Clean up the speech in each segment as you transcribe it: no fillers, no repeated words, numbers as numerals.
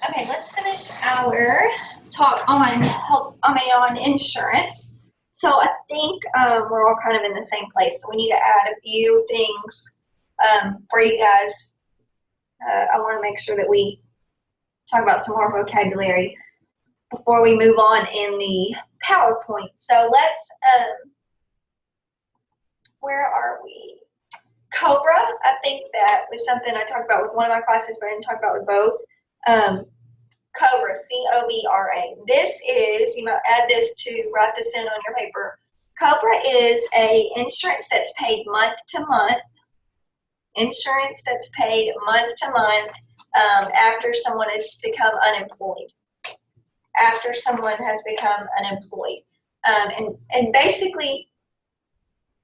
Okay, let's finish our talk on on insurance. So I think we're all kind of in the same place. So we need to add a few things for you guys. I want to make sure that we talk about some more vocabulary before we move on in the PowerPoint. So let's, where are we? COBRA, I think that was something I talked about with one of my classes, but I didn't talk about with both. COBRA, C-O-B-R-A. This is, you might add this to write this in on your paper. COBRA is a insurance that's paid month to month. Insurance that's paid month to month after someone has become unemployed. After someone has become unemployed. And basically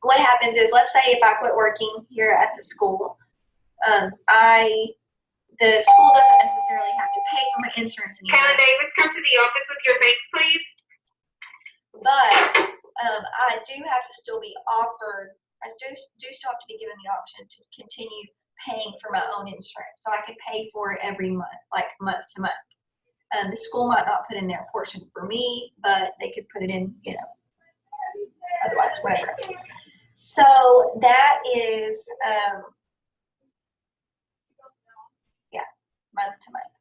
what happens is, let's say if I quit working here at the school, the school doesn't necessarily have to pay for my insurance anymore. Kayla Davis, come to the office with your bank, please. But I do have to still be offered, I do still have to be given the option to continue paying for my own insurance. So I can pay for it every month, like month to month. The school might not put in their portion for me, but they could put it in, otherwise, whatever. So that is, month to month.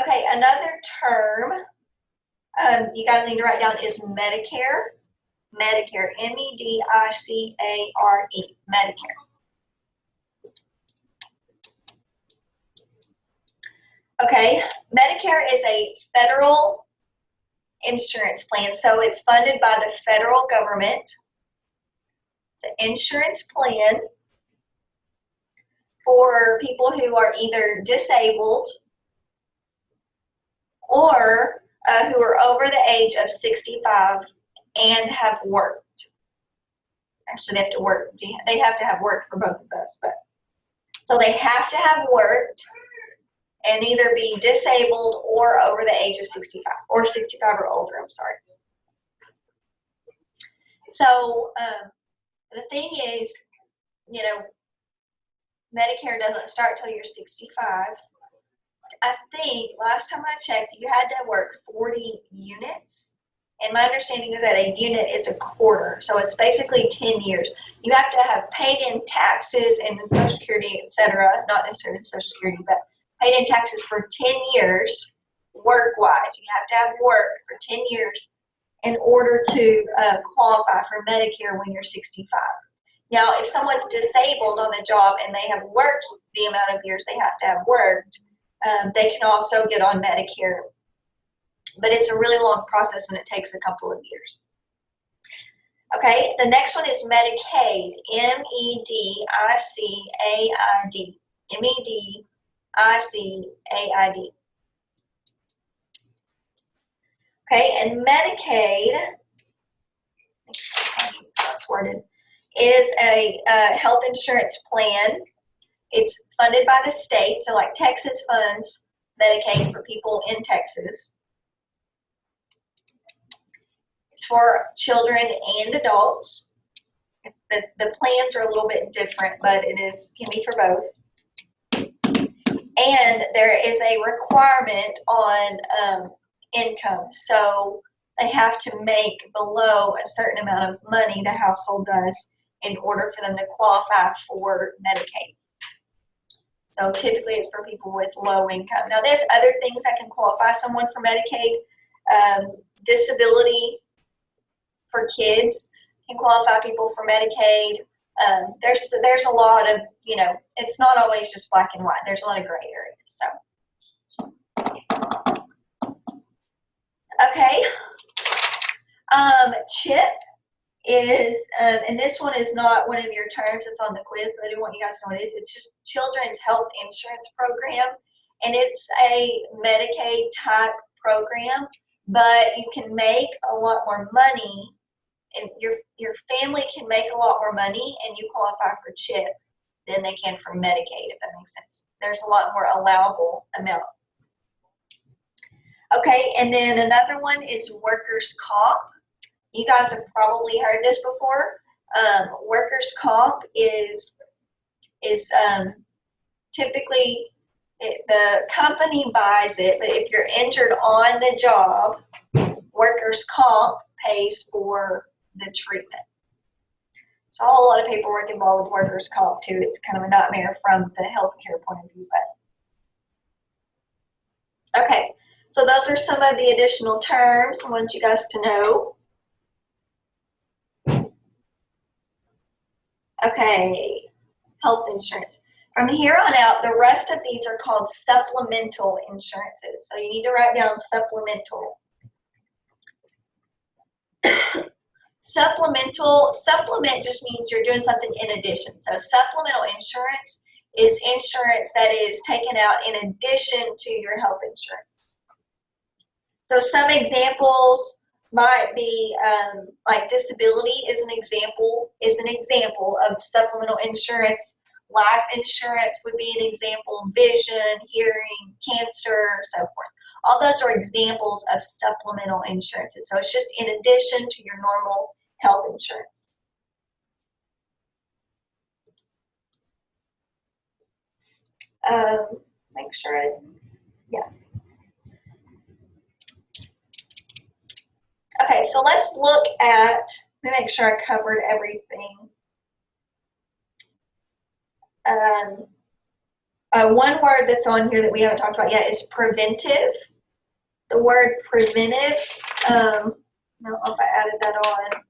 Okay, another term you guys need to write down is Medicare. Medicare, M-E-D-I-C-A-R-E, Medicare. Okay, Medicare is a federal insurance plan, so it's funded by the federal government. It's an insurance plan for people who are either disabled or who are over the age of 65 and have worked. Actually, they have to work. They have to have worked for both of those. But so they have to have worked and either be disabled or over the age of 65, or 65 or older, I'm sorry. So the thing is, Medicare doesn't start till you're 65. I think last time I checked, you had to work 40 units. And my understanding is that a unit is a quarter. So it's basically 10 years. You have to have paid in taxes and Social Security, et cetera, not necessarily Social Security, but paid in taxes for 10 years work-wise. You have to have worked for 10 years in order to qualify for Medicare when you're 65. Now, if someone's disabled on the job and they have worked the amount of years they have to have worked, they can also get on Medicare. But it's a really long process and it takes a couple of years. Okay, the next one is Medicaid, M-E-D-I-C-A-I-D, M-E-D-I-C-A-I-D. Okay, and Medicaid, it's worded, is a health insurance plan. It's funded by the state, so like Texas funds Medicaid for people in Texas. It's for children and adults. The plans are a little bit different, but it can be for both. And there is a requirement on income. So they have to make below a certain amount of money, the household does, in order for them to qualify for Medicaid. So typically it's for people with low income. Now there's other things that can qualify someone for Medicaid. Disability for kids can qualify people for Medicaid. There's a lot of, it's not always just black and white. There's a lot of gray areas. So, okay. CHIP is, and this one is not one of your terms. It's on the quiz, but I do want you guys to know what it is. It's just Children's Health Insurance Program, and it's a Medicaid type program, but you can make a lot more money, and your family can make a lot more money, and you qualify for CHIP than they can for Medicaid, if that makes sense. There's a lot more allowable amount. Okay, and then another one is workers' comp. You guys have probably heard this before. Workers' comp is typically The company buys it, but if you're injured on the job, workers' comp pays for the treatment. So a whole lot of paperwork involved with workers' comp too. It's kind of a nightmare from the healthcare point of view. But okay, so those are some of the additional terms I want you guys to know. Okay, health insurance. From here on out, the rest of these are called supplemental insurances. So you need to write down supplemental. Supplement just means you're doing something in addition. So supplemental insurance is insurance that is taken out in addition to your health insurance. So some examples might be like disability is an example of supplemental insurance. Life insurance would be an example, vision, hearing, cancer, so forth. All those are examples of supplemental insurances. So it's just in addition to your normal health insurance. Make sure, yeah. Okay, so let's look at, let me make sure I covered everything. One word that's on here that we haven't talked about yet is preventive. The word preventive, I don't know if I added that on.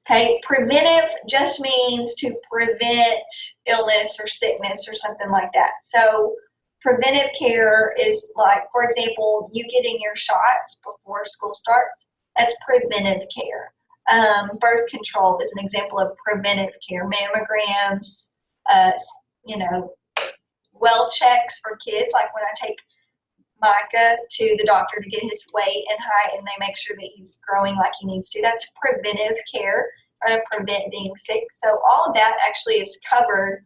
Okay, preventive just means to prevent illness or sickness or something like that. So preventive care is like, for example, you getting your shots before school starts. That's preventive care. Birth control is an example of preventive care. Mammograms, well checks for kids, like when I take Micah to the doctor to get his weight and height and they make sure that he's growing like he needs to. That's preventive care, trying to prevent being sick. So all of that actually is covered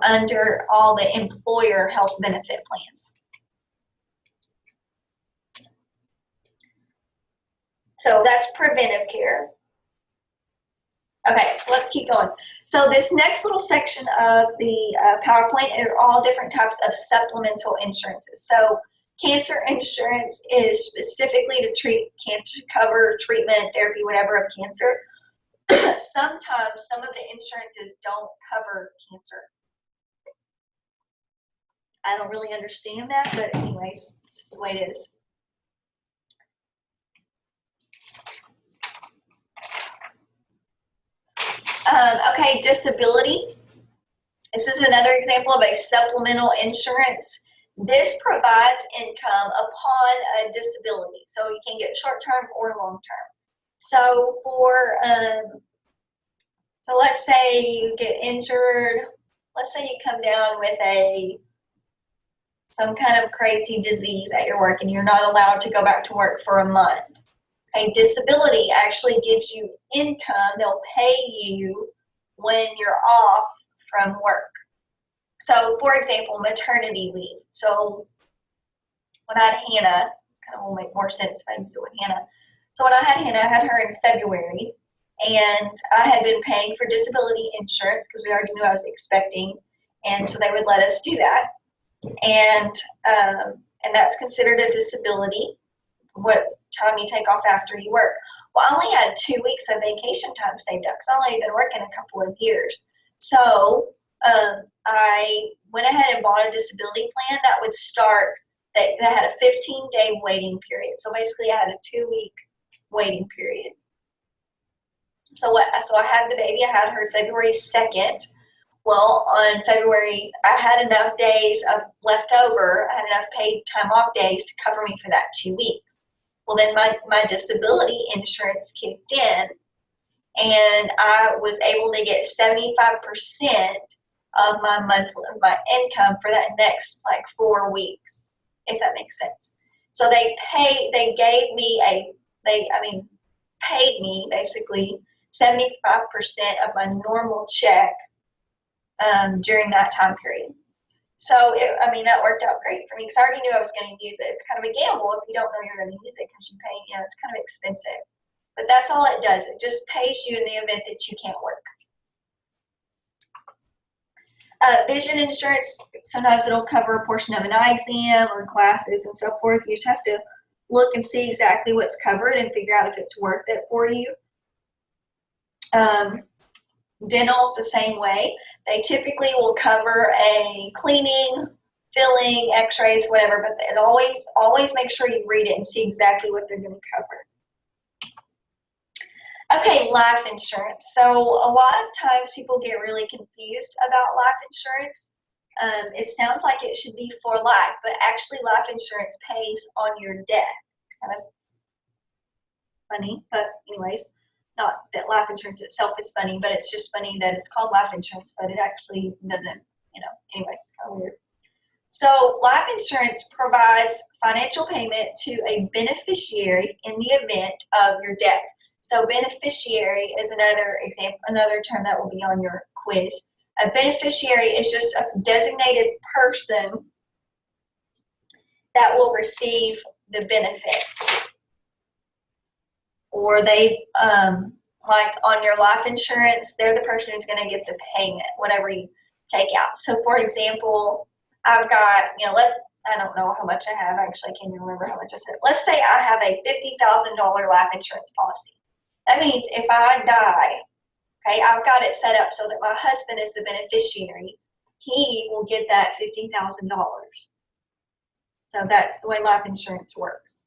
under all the employer health benefit plans. So that's preventive care. Okay, so let's keep going. So this next little section of the PowerPoint are all different types of supplemental insurances. So cancer insurance is specifically to treat cancer, cover treatment, therapy, whatever of cancer. Sometimes some of the insurances don't cover cancer. I don't really understand that, but anyways, it's just the way it is. Okay, disability. This is another example of a supplemental insurance. This provides income upon a disability. So you can get short-term or long-term. So for, so let's say you get injured. Let's say you come down with some kind of crazy disease at your work and you're not allowed to go back to work for a month. A disability actually gives you income. They'll pay you when you're off from work. So, for example, maternity leave. So, when I had Hannah, kind of will make more sense if I use it with Hannah. So, when I had Hannah, I had her in February, and I had been paying for disability insurance because we already knew I was expecting, and so they would let us do that. And that's considered a disability, what time you take off after you work. Well, I only had 2 weeks of vacation time saved up because I've only been working a couple of years. So I went ahead and bought a disability plan that would start, that had a 15-day waiting period. So basically I had a 2-week waiting period. So I had the baby, I had her February 2nd. Well, on February, I had enough days of left over, I had enough paid time off days to cover me for that 2 weeks. Well, then my disability insurance kicked in, and I was able to get 75% of my income for that next 4 weeks, if that makes sense. So they paid me basically 75% of my normal check during that time period. So, that worked out great for me because I already knew I was going to use it. It's kind of a gamble if you don't know you're going to use it because you pay, it's kind of expensive. But that's all it does. It just pays you in the event that you can't work. Vision insurance, sometimes it'll cover a portion of an eye exam or glasses and so forth. You just have to look and see exactly what's covered and figure out if it's worth it for you. Dental's the same way. They typically will cover a cleaning, filling, x-rays, whatever, but it always make sure you read it and see exactly what they're going to cover. Okay, life insurance. So a lot of times people get really confused about life insurance. It sounds like it should be for life, but actually life insurance pays on your death. Kind of funny, but anyways, not that life insurance itself is funny, but it's just funny that it's called life insurance, but it actually doesn't, anyways, kind of weird. So life insurance provides financial payment to a beneficiary in the event of your death. So beneficiary is another example, another term that will be on your quiz. A beneficiary is just a designated person that will receive the benefits. Or they, like on your life insurance, they're the person who's going to get the payment, whatever you take out. So for example, I've got, I don't know how much I have. Actually, I can't even remember how much I said. Let's say I have a $50,000 life insurance policy. That means if I die, okay, I've got it set up so that my husband is the beneficiary. He will get that $50,000. So that's the way life insurance works.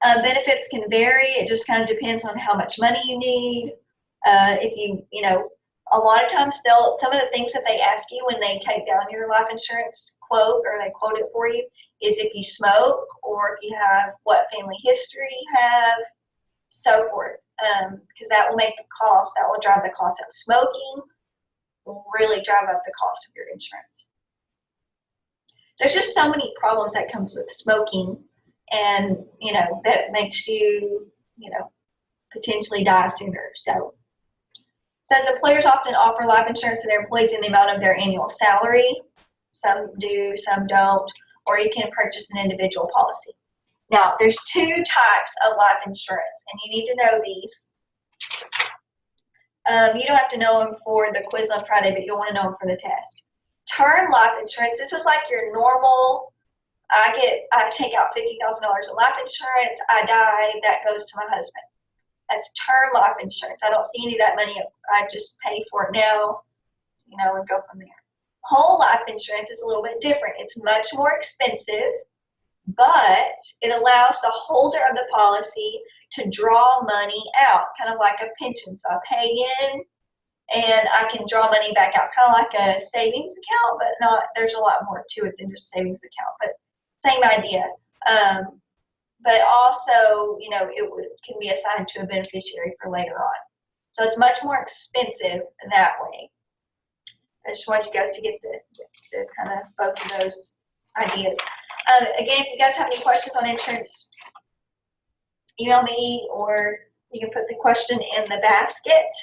Benefits can vary. It just kind of depends on how much money you need. If a lot of times some of the things that they ask you when they take down your life insurance quote or they quote it for you is if you smoke or if you have what family history you have, so forth. Because that will make the cost, that will drive the cost of smoking, will really drive up the cost of your insurance. There's just so many problems that comes with smoking and, that makes you, potentially die sooner. So it says employers often offer life insurance to their employees in the amount of their annual salary. Some do, some don't, or you can purchase an individual policy. Now, there's two types of life insurance, and you need to know these. You don't have to know them for the quiz on Friday, but you'll want to know them for the test. Term life insurance, this is like your normal, I take out $50,000 in life insurance, I die, that goes to my husband. That's term life insurance. I don't see any of that money. I just pay for it now, and go from there. Whole life insurance is a little bit different. It's much more expensive, but it allows the holder of the policy to draw money out, kind of like a pension. So I pay in and I can draw money back out, kind of like a savings account, but there's a lot more to it than just savings account, but same idea. But also, can be assigned to a beneficiary for later on. So it's much more expensive that way. I just wanted you guys to get the kind of both of those ideas. Again, if you guys have any questions on insurance, email me or you can put the question in the basket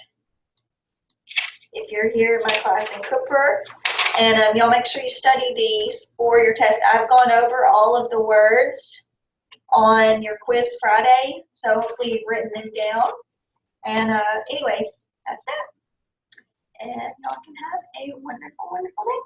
if you're here in my class in Cooper. And y'all make sure you study these for your test. I've gone over all of the words on your quiz Friday, so hopefully you've written them down. And anyways, that's that. And y'all can have a wonderful, wonderful day.